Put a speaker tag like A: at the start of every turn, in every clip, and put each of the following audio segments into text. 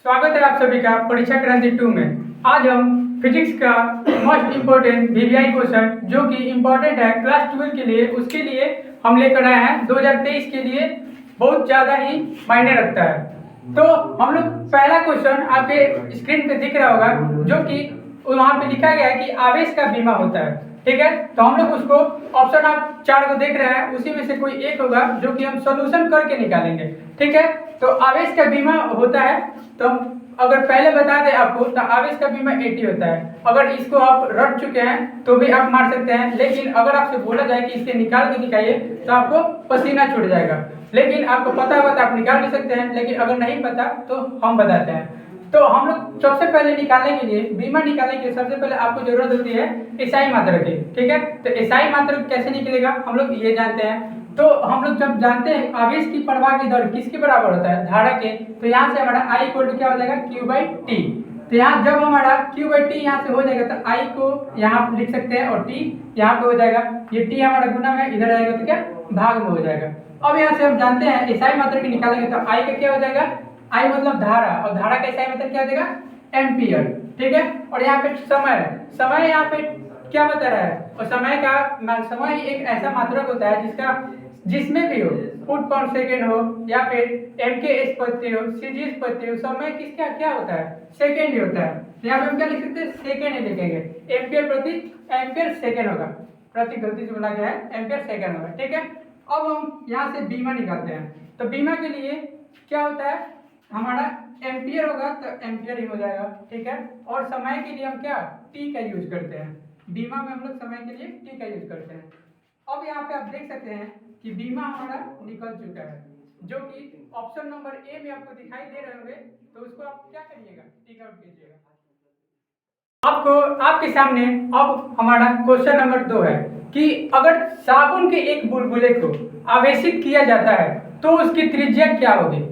A: स्वागत है आप सभी का परीक्षा क्रांति 2 में। आज हम फिजिक्स का मोस्ट इम्पोर्टेंट वीवीआई क्वेश्चन जो कि इम्पोर्टेंट है क्लास 12 के लिए, उसके लिए हम लेकर आए हैं। 2023 के लिए बहुत ज़्यादा ही मायने रखता है। तो हम लोग पहला क्वेश्चन आपके स्क्रीन पे दिख रहा होगा, जो कि वहाँ पे लिखा गया है कि आवेश का बीमा होता है। ठीक है, तो हम लोग उसको ऑप्शन आप 4 को देख रहे हैं, उसी में से कोई एक होगा जो कि हम सोल्यूशन करके निकालेंगे। ठीक है, तो आवेश का बीमा होता है। तो अगर पहले बता दें आपको, तो आवेश का बीमा 80 होता है। अगर इसको आप रट चुके हैं तो भी आप मार सकते हैं, लेकिन अगर आपसे बोला जाए कि इससे निकाल के दिखाइए तो आपको पसीना छूट जाएगा। लेकिन आपको पता होगा तो आप निकाल भी सकते हैं, लेकिन अगर नहीं पता तो हम बताते हैं। तो हम लोग सबसे पहले निकालने के लिए, बीमा निकालने के लिए सबसे पहले आपको जरूरत होती है एसआई मात्रा की। ठीक है, तो एसआई मात्रा कैसे निकलेगा हम लोग ये जानते हैं। तो हम लोग जब जानते हैं आवेश की प्रवाह की दर किसके बराबर होता है, धारा के, तो यहाँ से हमारा I इक्वल टू क्या हो जाएगा, Q/T। तो यहाँ जब हमारा Q/T यहाँ से हो जाएगा तो I को यहाँ लिख सकते हैं और T यहाँ पे हो जाएगा। ये T हमारा गुना में इधर आएगा तो क्या भाग में हो जाएगा। अब यहाँ से हम जानते हैं एसआई मात्रा की निकालेंगे तो I का क्या हो जाएगा, I मतलब धारा, और धारा का एसआई मतलब क्या हो जाएगा, एम्पियर। ठीक है, और यहाँ पे समय यहाँ पे क्या बता रहा है, और समय एक ऐसा मात्रक होता है जिसमें भी हो, फुट पर सेकेंड हो या फिर MKS पद्धति हो, CGS पद्धति हो, समय किसका क्या होता है, सेकेंड ही होता है। यहाँ पे हम क्या लिख सकते हैं, सेकेंड ही लिखेंगे। एम्पियर सेकेंड होगा, गलती से बोला गया है, एम्पियर सेकेंड होगा। ठीक है, अब हम यहाँ से बीमा निकालते हैं। तो बीमा के लिए क्या होता है, हमारा एम्पियर होगा तो एम्पियर ही हो जाएगा। ठीक है, और समय के लिए हम क्या टी का यूज करते हैं। बीमा में हम लोग समय के लिए टी का यूज करते हैं। अब यहाँ पे आप देख सकते हैं कि बीमा हमारा निकल चुका है, जो कि ऑप्शन नंबर ए में आपको दिखाई दे रहे होंगे। तो उसको आप क्या करिएगा, टिक आउट कीजिएगा। आपको आपके सामने अब हमारा क्वेश्चन नंबर 2 है कि अगर साबुन के एक बुलबुले को आवेशित किया जाता है तो उसकी त्रिज्या क्या होगी।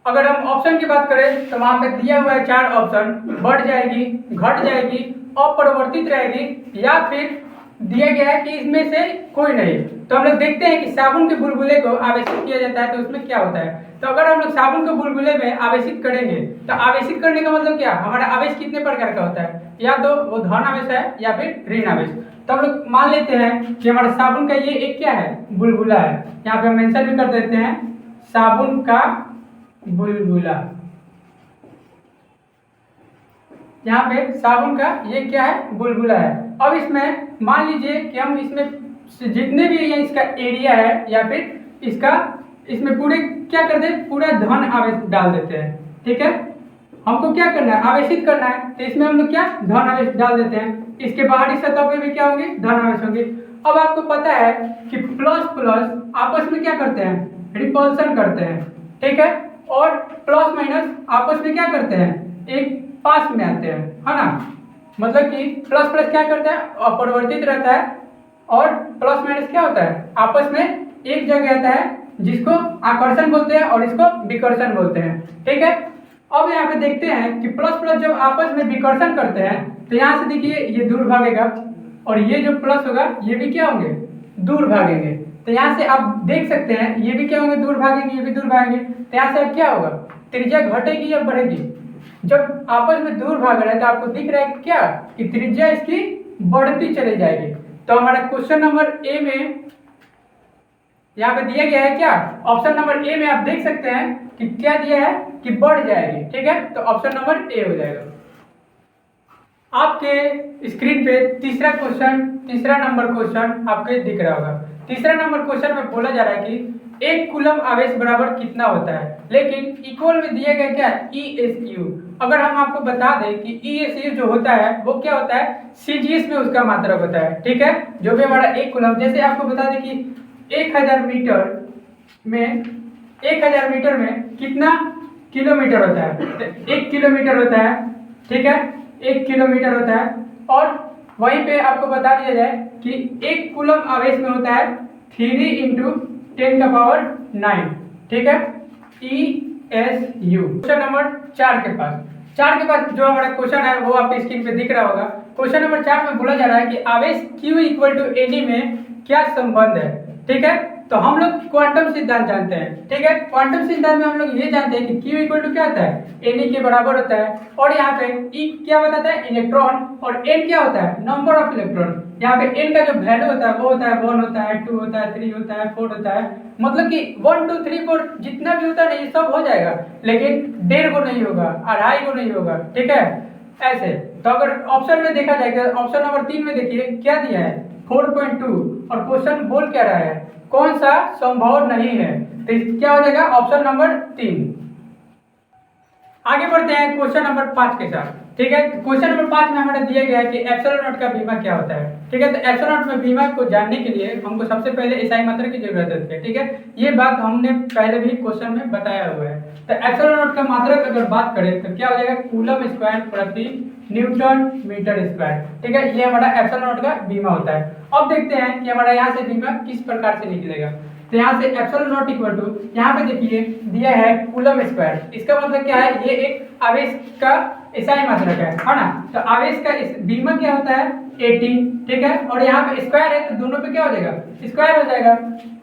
A: अगर हम ऑप्शन की बात करें तो वहां पे दिया हुआ है 4 ऑप्शन, बढ़ जाएगी, घट जाएगी, अपरिवर्तित रहेगी, या फिर दिया गया है कि इसमें से कोई नहीं। तो हम लोग देखते हैं कि साबुन के बुलबुले को आवेशित किया जाता है तो उसमें क्या होता है। तो अगर हम लोग साबुन के बुलबुले में आवेशित करेंगे तो आवेशित करने का मतलब क्या, हमारा आवेश कितने प्रकार का होता है, या तो वो धन आवेश है या फिर ऋण आवेश। तो हम लोग मान लेते हैं कि हमारा साबुन का ये एक क्या है, बुलबुला है। यहाँ पे हम मेंशन भी कर देते हैं साबुन का बुलबुला। यहाँ पे साबुन का ये क्या है, बुलबुला है। अब इसमें मान लीजिए कि हम इसमें जितने भी ये इसका एरिया है या फिर इसमें पूरे क्या कर दे, पूरा धन आवेश डाल देते हैं। ठीक है, हमको क्या करना है, आवेशित करना है, तो इसमें हम लोग क्या धन आवेश डाल देते हैं। इसके बाहरी सतह पे भी क्या होंगे, धन आवेश होंगे। अब आपको पता है कि प्लस प्लस आपस में क्या करते हैं, रिपल्सन करते हैं। ठीक है, और प्लस माइनस आपस में क्या करते हैं, एक पास में आते हैं, है ना। मतलब कि प्लस प्लस क्या करता है, अपरिवर्तित रहता है, और प्लस माइनस क्या होता है, आपस में एक जगह आता है, जिसको आकर्षण बोलते हैं और इसको विकर्षण बोलते हैं। ठीक है, अब यहाँ पे देखते हैं कि प्लस प्लस जब आपस में विकर्षण करते हैं तो यहाँ से देखिए ये दूर भागेगा, और ये जो प्लस होगा ये भी क्या होंगे, दूर भागेंगे। तो यहाँ से आप देख सकते हैं ये भी क्या होंगे, दूर भागेंगे, ये भी दूर भागेंगे। तो यहाँ से अब क्या होगा, त्रिज्या घटेगी या बढ़ेगी। जब आपस में दूर भाग रहे हैं तो आपको दिख रहा है क्या कि त्रिज्या इसकी बढ़ती चली जाएगी। तो हमारा क्वेश्चन नंबर ए में यहाँ पे दिया गया है क्या, ऑप्शन नंबर ए में आप देख सकते हैं कि क्या दिया है कि बढ़ जाएगी। ठीक है, तो ऑप्शन नंबर ए हो जाएगा। आपके स्क्रीन पे तीसरा नंबर क्वेश्चन आपके दिख रहा होगा। तीसरा नंबर क्वेश्चन में बोला जा रहा है कि 1 कूलम आवेश बराबर कितना होता है, लेकिन इक्वल में दिया गया क्या है, ESU। अगर हम आपको बता दें कि ESU जो होता है वो क्या होता है, CGS में उसका मात्रक होता है। ठीक है, जो भी हमारा 1 कूलम, जैसे आपको बता दें कि 1000 मीटर में कितना किलोमीटर होता है, तो 1 किलोमीटर होता है। ठीक है, 1 किलोमीटर होता है, और वहीं पे आपको बता दिया जाए कि 1 कूलम आवेश में होता है 3 × 10⁹। ठीक है, ESU। क्वेश्चन नंबर 4 के पास जो हमारा क्वेश्चन है वो आपके स्क्रीन पे दिख रहा होगा। क्वेश्चन नंबर 4 में बोला जा रहा है कि आवेश Q = AD में क्या संबंध है। ठीक है, तो हम लोग क्वांटम सिद्धांत जानते हैं, ठीक है। क्वांटम सिद्धांत में हम लोग ये जानते हैं कि Q इक्वल टू क्या होता है, Ne के बराबर होता है। और यहाँ पे E क्या बताता है, इलेक्ट्रॉन, और N क्या होता है, नंबर ऑफ इलेक्ट्रॉन। यहाँ पे N का जो वैल्यू होता है वो होता है 1 होता है, 2 होता है, 3 होता है, 4 होता है। मतलब कि 1 2 3 4 जितना भी होता है ना ये सब हो जाएगा, लेकिन 1.5 को नहीं होगा, 2.5 को नहीं होगा, ठीक है। ऐसे तो अगर ऑप्शन में देखा जाएगा, ऑप्शन नंबर 3 में देखिए क्या दिया है 4.2, और क्वेश्चन बोल क्या रहा है, कौन सा संभव नहीं है, तो क्या हो जाएगा ऑप्शन नंबर 3। आगे बढ़ते हैं क्वेश्चन नंबर 5 के साथ, ठीक है। क्वेश्चन नंबर 5 में हमारा दिया गया है कि एप्सिलॉन नॉट का बीमा क्या होता है, ठीक है। तो एप्सिलॉन नॉट में बीमा को जानने के लिए हमको सबसे पहले एसआई मात्रा की जरूरत होती है, ठीक है। ये बात हमने पहले भी क्वेश्चन में बताया हुआ है। तो एप्सिलॉन नॉट का मात्रा की अगर बात करें तो क्या हो जाएगा, कूलम स्क्वायर प्रति न्यूटन मीटर स्क्वायर, ठीक है। ये हमारा एप्सिलॉन नॉट का बीमा होता है। अब देखते हैं कि हमारा यहाँ से बीमा किस प्रकार से निकलेगा। तो यहाँ से एप्सिलॉन नॉट इक्वल टू, यहाँ पे देखिए दिया है कूलम स्क्वायर, इसका मतलब क्या है, ये एक आवेश का एसआई मात्रक है ना। तो आवेश का इस बीमा क्या होता है 80, ठीक है। और यहाँ पे स्क्वायर है तो दोनों पे क्या हो जाएगा, स्क्वायर हो जाएगा,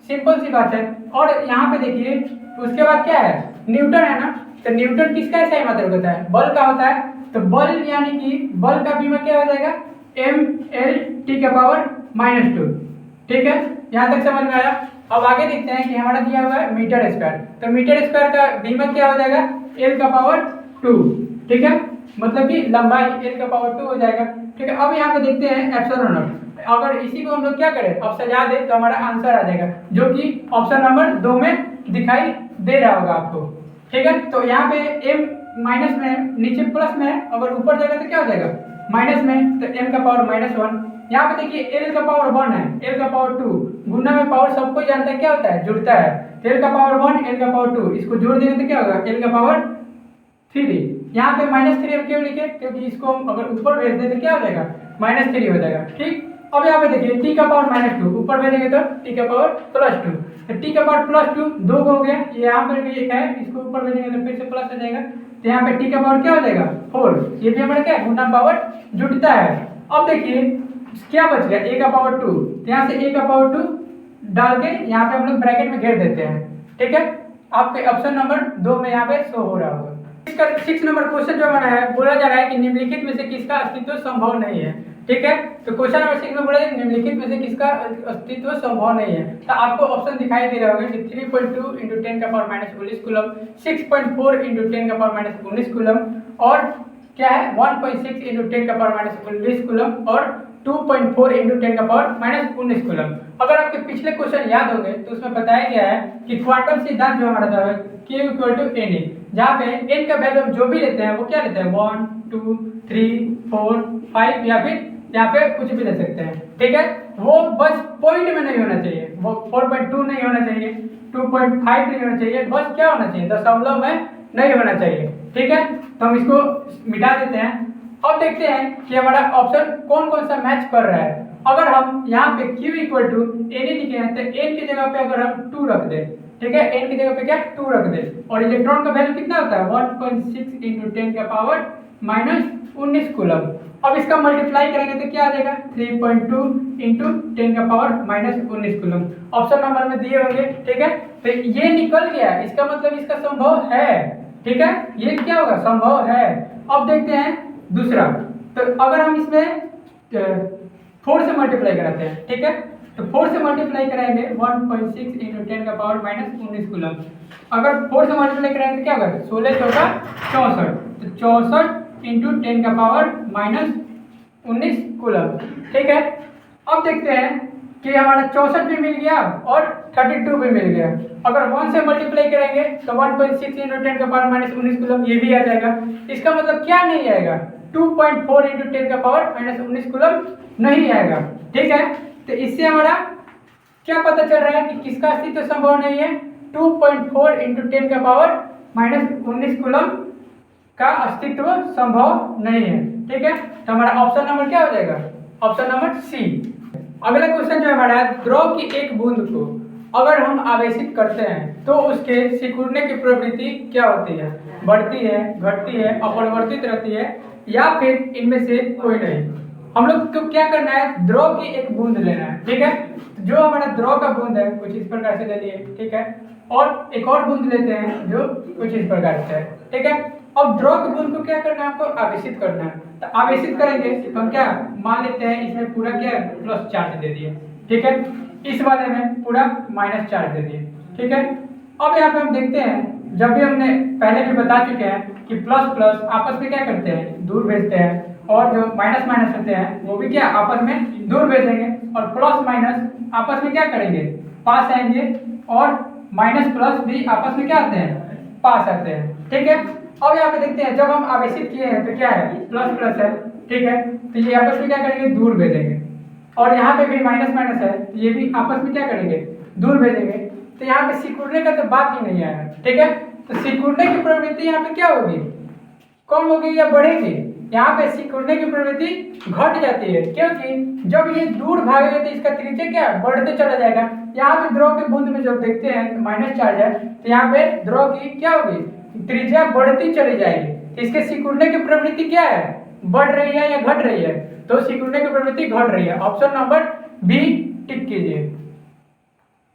A: सिंपल सी बात है। और यहाँ पे देखिए उसके बाद क्या है, न्यूटन है ना। तो न्यूटन किसका एसआई मात्रक होता है, बल का होता है। तो बल यानी कि बल का बीमा क्या हो जाएगा, mL/2, ठीक है। यहाँ तक समझ में आया। अब आगे देखते हैं कि हमारा दिया हुआ है मीटर स्क्वायर। तो मीटर स्क्वायर का बीमा क्या हो जाएगा, L/2, ठीक है। मतलब कि लंबाई L/2 हो जाएगा, ठीक है। अब यहाँ पे देखते हैं एप्सिलॉन नॉट। अगर इसी को हम लोग क्या करें, अब सजा दे तो हमारा आंसर आ जाएगा, जो कि ऑप्शन नंबर 2 में दिखाई दे रहा होगा आपको, ठीक है। तो यहाँ पे m माइनस में, नीचे प्लस में, अगर ऊपर जाएगा तो क्या हो जाएगा माइनस में, तो m/-1। यहाँ पे देखिए L/1 है, L/2 गुना में पावर सबको जानता है क्या होता है, जुड़ता है। तो L/1 L/2 इसको जोड़ देंगे तो क्या होगा L/3। यहाँ पे -3 हम क्यों लिखे, क्योंकि इसको हम अगर ऊपर भेज दें तो क्या हो जाएगा -3 हो जाएगा, ठीक। अब यहाँ पे देखिए t/-2 ऊपर भेजेंगे तो t/+2, तो t/+2 2 हो गया, यहाँ पर भी एक है, इसको ऊपर भेजेंगे तो फिर से प्लस हो जाएगा। तो यहाँ पे t का पावर क्या हो जाएगा 4, ये भी हमारा क्या गुना पावर जुड़ता है। अब देखिए क्या बच गया a/2, तो यहाँ से a/2 डाल के यहाँ पे हम लोग ब्रैकेट में घेर देते हैं, ठीक है। आपके ऑप्शन नंबर 2 में यहाँ पे शो हो रहा होगा। इसका 6 नंबर क्वेश्चन जो हमारा है, बोला जा रहा है कि निम्नलिखित में से किसका अस्तित्व संभव नहीं है, ठीक है। तो क्वेश्चन नंबर 6 में बोला है निम्नलिखित में से किसका अस्तित्व संभव नहीं है। तो आपको ऑप्शन दिखाई दे रहा होगा कि 3.2 × 10⁻19 कूलम, 6.4 × 10⁻19 कूलम, और क्या है 1.6 × 10⁻19 कूलम, और 2.4 × 10⁻19 कूलम। अगर आपके पिछले क्वेश्चन याद होंगे तो उसमें बताया गया है कि क्वांटम सिद्धांत जो हमारा था Q = Ne, जहाँ पे n का वैल्यू हम जो भी लेते हैं वो क्या लेते हैं 1 2 3 4 5, या फिर यहाँ पे कुछ भी ले सकते हैं, ठीक है। वो बस पॉइंट में नहीं होना चाहिए, वो 4.2 नहीं होना चाहिए, 2.5 नहीं होना चाहिए, बस क्या होना चाहिए दशमलव में नहीं होना चाहिए, ठीक है। तो हम इसको मिटा देते हैं। अब देखते हैं कि हमारा ऑप्शन कौन कौन सा मैच कर रहा है। अगर हम यहाँ पे Q = Ne लिखे हैं तो n की जगह पे अगर हम 2 रख दें, ठीक है, n की जगह पे क्या 2 रख दें, और इलेक्ट्रॉन का वैल्यू कितना होता है 1.6 × 10⁻19 कूलम। अब इसका मल्टीप्लाई करेंगे तो क्या आ जाएगा 3.2 × 10⁻19 कूलम। ऑप्शन नंबर में दिए होंगे, ठीक है। तो ये निकल गया, इसका मतलब इसका संभव है, ठीक है, ये क्या होगा संभव है। अब देखते हैं दूसरा। तो अगर हम इसमें 4 से मल्टीप्लाई कराते हैं, ठीक है, तो 4 से मल्टीप्लाई कराएंगे 1.6 × 10⁻19 कूलम। अगर 4 से मल्टीप्लाई कराएंगे तो क्या होगा 16 × 64, तो 64 × 10⁻19 कूलम, ठीक है। अब देखते हैं कि हमारा 64 भी मिल गया और 32 भी मिल गया। अगर 1 से मल्टीप्लाई करेंगे तो 1.6 × 10⁻19 कूलम ये भी आ जाएगा। इसका मतलब क्या नहीं आएगा 2.4 × 10⁻19 कूलम नहीं आएगा, ठीक है। तो इससे हमारा क्या पता चल रहा है कि किसका अस्तित्व संभव नहीं है, 2.4 × 10⁻19 कूलम का अस्तित्व संभव नहीं है, ठीक है। तो हमारा ऑप्शन नंबर क्या हो जाएगा, ऑप्शन नंबर सी। अगला क्वेश्चन जो हमारा है, द्रव की एक बूंद को अगर हम आवेशित करते हैं तो उसके सिकुड़ने की प्रवृत्ति क्या होती है, बढ़ती है, घटती है, अपरिवर्तित रहती है, या फिर इनमें से कोई नहीं। हम लोग को क्या करना है, द्रव की एक बूंद लेना है, ठीक है। जो हमारा द्रव का बूंद है कुछ इस प्रकार से ले लिए, ठीक है, और एक और बूंद लेते हैं जो कुछ इस प्रकार से है, ठीक है। अब द्रव के बूंद को क्या करना है, आपको आवेशित करना है। तो आवेशित करेंगे तो हम क्या मान लेते हैं, इसमें पूरा क्या है प्लस चार्ज दे दिए, ठीक है, इस वाले में पूरा माइनस चार्ज दे दिए, ठीक है। अब यहाँ पे हम देखते हैं, जब भी हमने पहले भी बता चुके हैं कि प्लस प्लस आपस में क्या करते हैं दूर भेजते हैं, और जो माइनस माइनस होते हैं वो भी क्या आपस में दूर भेजेंगे, और प्लस माइनस आपस में क्या करेंगे पास आएंगे, और माइनस प्लस भी आपस में क्या आते हैं पास आते हैं, ठीक है। अब यहाँ पे देखते हैं जब हम आवेशित किए हैं तो क्या है प्लस प्लस है, ठीक है, तो ये आपस में क्या करेंगे दूर भेजेंगे, और यहाँ पे भी माइनस माइनस है तो ये भी आपस में क्या करेंगे दूर भेजेंगे। तो यहाँ पे सिकुड़ने का तो बात ही नहीं आया, ठीक है। तो सिकुड़ने की प्रवृत्ति यहाँ पे क्या होगी, कम होगी या बढ़ेगी, यहाँ पे सिकुड़ने की प्रवृत्ति घट जाती है, क्योंकि जब ये दूर भागेगा तो इसका त्रिज्या क्या बढ़ते चला जाएगा। यहाँ पे द्रव के बूंद में जब देखते हैं माइनस चार्ज है तो यहाँ पे द्रव की क्या होगी त्रिज्या बढ़ती चली जाएगी, तो इसके सिकुड़ने की प्रवृत्ति क्या है बढ़ रही है या घट रही है, तो सिकुड़ने की प्रवृत्ति घट रही है। ऑप्शन नंबर बी टिक कीजिए।